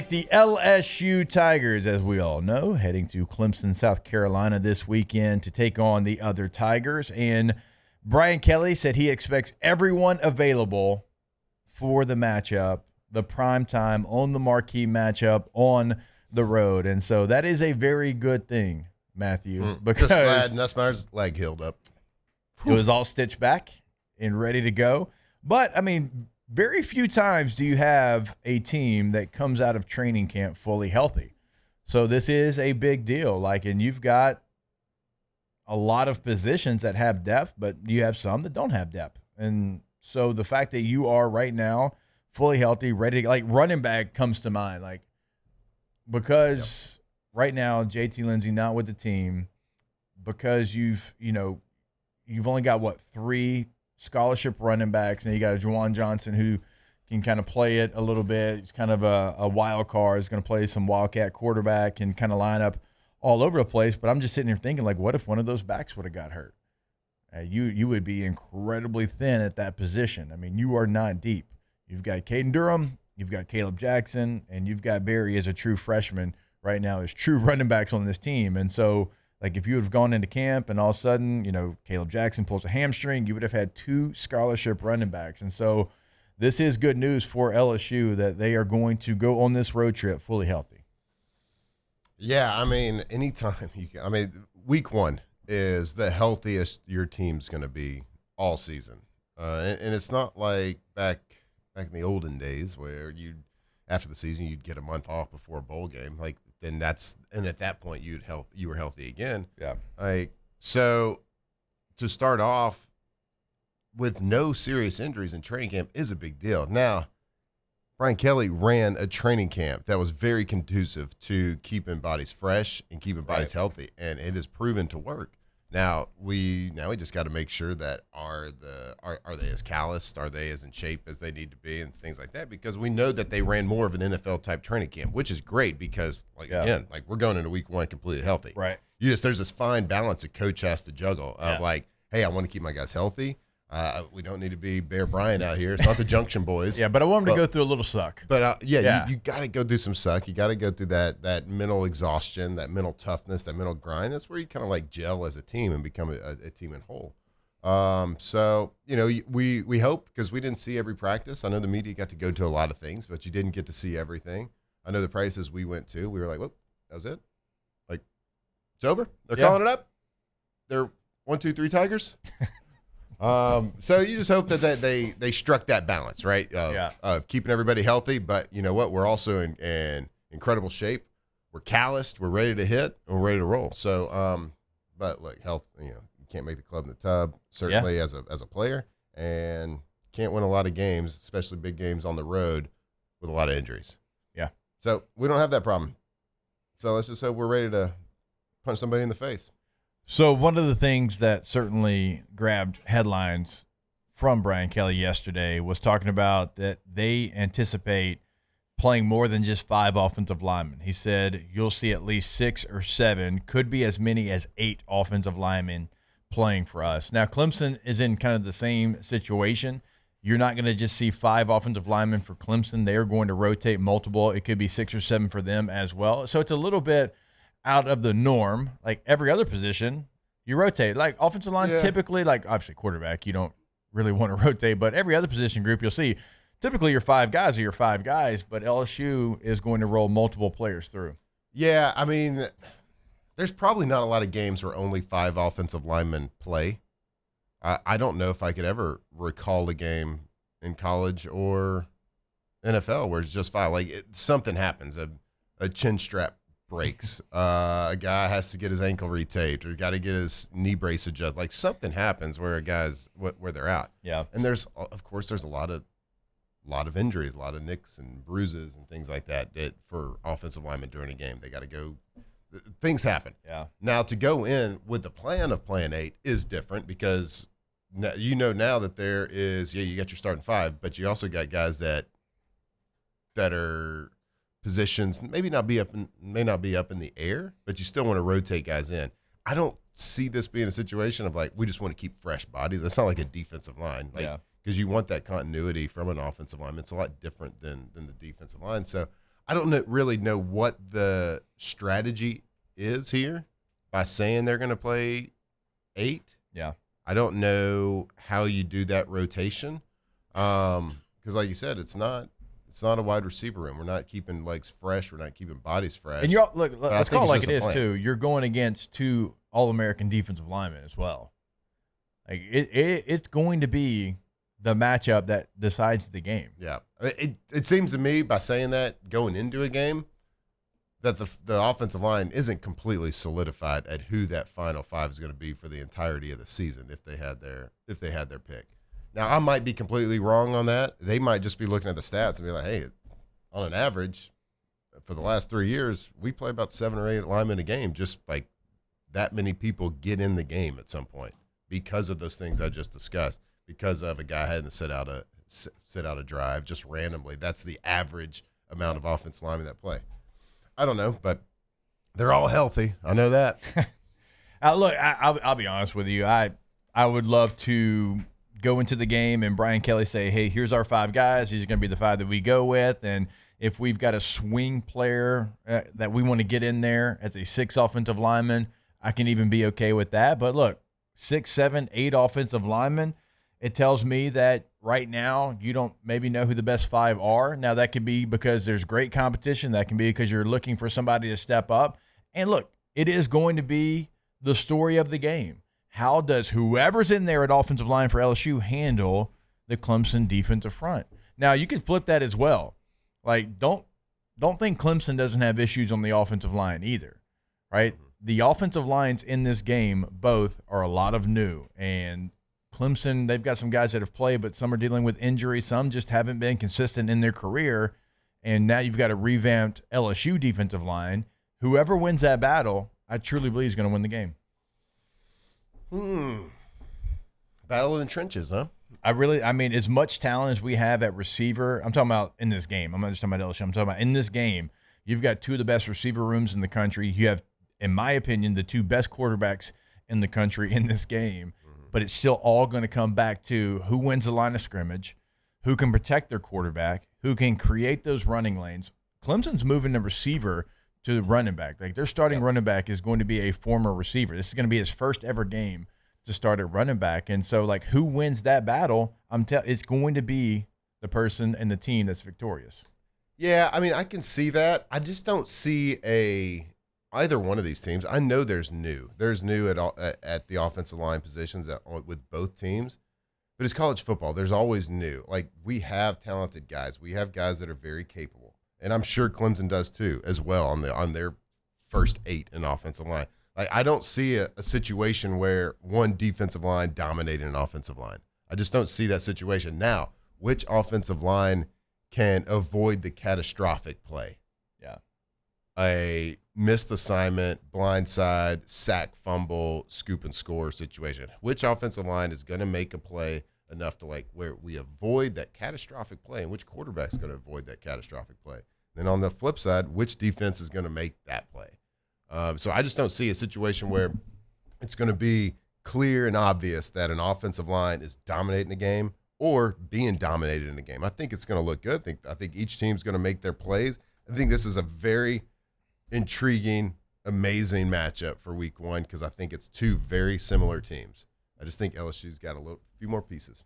The LSU Tigers, as we all know, heading to Clemson, South Carolina this weekend to take on the other Tigers. And Brian Kelly said he expects everyone available for the matchup, the primetime on the marquee matchup on the road. And so that is a very good thing, Matthew, because just glad Nussmeier's leg healed up. It was all stitched back and ready to go. But, I mean, very few times do you have a team that comes out of training camp fully healthy. So this is a big deal. And you've got a lot of positions that have depth, but you have some that don't have depth. And so the fact that you are right now fully healthy, ready to, running back comes to mind, because right now JT Lindsey not with the team, because you've only got 3 scholarship running backs, and you got a Juwan Johnson who can kind of play it a little bit. He's kind of a wild card. He's going to play some wildcat quarterback and kind of line up all over the place. But I'm just sitting here thinking, what if one of those backs would have got hurt? You would be incredibly thin at that position. I mean, you are not deep. You've got Caden Durham, you've got Caleb Jackson, and you've got Barry as a true freshman right now as true running backs on this team. And so, if you would have gone into camp and all of a sudden, Caleb Jackson pulls a hamstring, you would have had 2 scholarship running backs. And so this is good news for LSU that they are going to go on this road trip fully healthy. Yeah, I mean, anytime week 1 is the healthiest your team's going to be all season. And it's not like back in the olden days where after the season, you'd get a month off before a bowl game. And at that point you were healthy again. Yeah. So to start off with no serious injuries in training camp is a big deal. Now, Brian Kelly ran a training camp that was very conducive to keeping bodies fresh and keeping bodies healthy, and it has proven to work. Now we just got to make sure that are they as calloused, are they as in shape as they need to be, and things like that, because we know that they ran more of an NFL type training camp, which is great because again, we're going into week 1 completely healthy. Right. There's this fine balance a coach has to juggle of hey, I want to keep my guys healthy. We don't need to be Bear Bryant out here. It's not the Junction Boys. But I want them to go through a little suck. But you got to go do some suck. You got to go through that mental exhaustion, that mental toughness, that mental grind. That's where you kind of gel as a team and become a team in whole. So we hope, because we didn't see every practice. I know the media got to go to a lot of things, but you didn't get to see everything. I know the practices we went to, we were like, whoop, that was it. It's over. They're calling it up. They're 1, 2, 3 Tigers. So you just hope that they struck that balance, right? Of keeping everybody healthy, but you know what? We're also in incredible shape. We're calloused. We're ready to hit, and we're ready to roll. So, but health, you can't make the club in the tub, certainly as a player, and can't win a lot of games, especially big games on the road, with a lot of injuries. Yeah. So we don't have that problem. So let's just hope we're ready to punch somebody in the face. So one of the things that certainly grabbed headlines from Brian Kelly yesterday was talking about that they anticipate playing more than just 5 offensive linemen. He said you'll see at least 6 or 7, could be as many as 8 offensive linemen playing for us. Now, Clemson is in kind of the same situation. You're not going to just see 5 offensive linemen for Clemson. They are going to rotate multiple. It could be 6 or 7 for them as well. So it's a little bit out of the norm. Every other position, you rotate. Offensive line, typically, obviously quarterback, you don't really want to rotate, but every other position group you'll see, typically your 5 guys are your 5 guys, but LSU is going to roll multiple players through. Yeah, I mean, there's probably not a lot of games where only 5 offensive linemen play. I don't know if I could ever recall a game in college or NFL where it's just 5. Something happens, a chin strap breaks, a guy has to get his ankle retaped, or got to get his knee brace adjusted. Something happens where a guy's where they're out. Yeah, and there's a lot of injuries, a lot of nicks and bruises and things like that for offensive linemen during a game. They got to go. Things happen. Yeah. Now to go in with the plan of playing 8 is different, because now that there is you got your starting 5, but you also got guys that are positions may not be up in the air, but you still want to rotate guys in. I don't see this being a situation of we just want to keep fresh bodies. That's not like a defensive line, because you want that continuity from an offensive lineman. It's a lot different than the defensive line. So I don't really know what the strategy is here by saying they're going to play 8. Yeah. I don't know how you do that rotation. Because like you said, it's not a wide receiver room. We're not keeping legs fresh. We're not keeping bodies fresh. And let's call it like it is too. You're going against 2 All-American defensive linemen as well. Like it's going to be the matchup that decides the game. Yeah. It seems to me by saying that going into a game that the offensive line isn't completely solidified at who that final 5 is going to be for the entirety of the season if they had their pick. Now, I might be completely wrong on that. They might just be looking at the stats and be like, hey, on an average, for the last 3 years, we play about 7 or 8 linemen a game. Just like that many people get in the game at some point because of those things I just discussed, because of a guy having to sit out a drive just randomly. That's the average amount of offensive linemen that play. I don't know, but they're all healthy. I know that. Look, I'll be honest with you. I would love to go into the game and Brian Kelly say, hey, here's our 5 guys. These are going to be the 5 that we go with. And if we've got a swing player that we want to get in there as a 6 offensive lineman, I can even be okay with that. But look, 6, 7, 8 offensive linemen, it tells me that right now you don't maybe know who the best 5 are. Now, that could be because there's great competition. That can be because you're looking for somebody to step up. And look, it is going to be the story of the game. How does whoever's in there at offensive line for LSU handle the Clemson defensive front? Now, you could flip that as well. Like, don't think Clemson doesn't have issues on the offensive line either, right? The offensive lines in this game both are a lot of new. And Clemson, they've got some guys that have played, but some are dealing with injury. Some just haven't been consistent in their career. And now you've got a revamped LSU defensive line. Whoever wins that battle, I truly believe is going to win the game. Battle in the trenches, huh? I mean, as much talent as we have at receiver, I'm talking about in this game. I'm not just talking about LSU. I'm talking about in this game, you've got 2 of the best receiver rooms in the country. You have, in my opinion, the 2 best quarterbacks in the country in this game. But it's still all going to come back to who wins the line of scrimmage, who can protect their quarterback, who can create those running lanes. Clemson's moving the receiver to the running back. Like, their starting running back is going to be a former receiver. This is going to be his first ever game to start at running back. And so, like, who wins that battle, it's going to be the person and the team that's victorious. Yeah, I mean, I can see that. I just don't see either one of these teams. I know there's new. There's new at the offensive line positions with both teams. But it's college football. There's always new. Like, we have talented guys. We have guys that are very capable. And I'm sure Clemson does too, as well, on their first 8 in offensive line. Like, I don't see a situation where one defensive line dominating an offensive line. I just don't see that situation. Now, which offensive line can avoid the catastrophic play? Yeah. A missed assignment, blindside, sack, fumble, scoop and score situation. Which offensive line is going to make a play enough to, like, where we avoid that catastrophic play, and which quarterback's going to avoid that catastrophic play? Then on the flip side, which defense is going to make that play? So I just don't see a situation where it's going to be clear and obvious that an offensive line is dominating the game or being dominated in the game. I think it's going to look good. I think each team's going to make their plays. I think this is a very intriguing, amazing matchup for week 1 because I think it's 2 very similar teams. I just think LSU's got a few more pieces.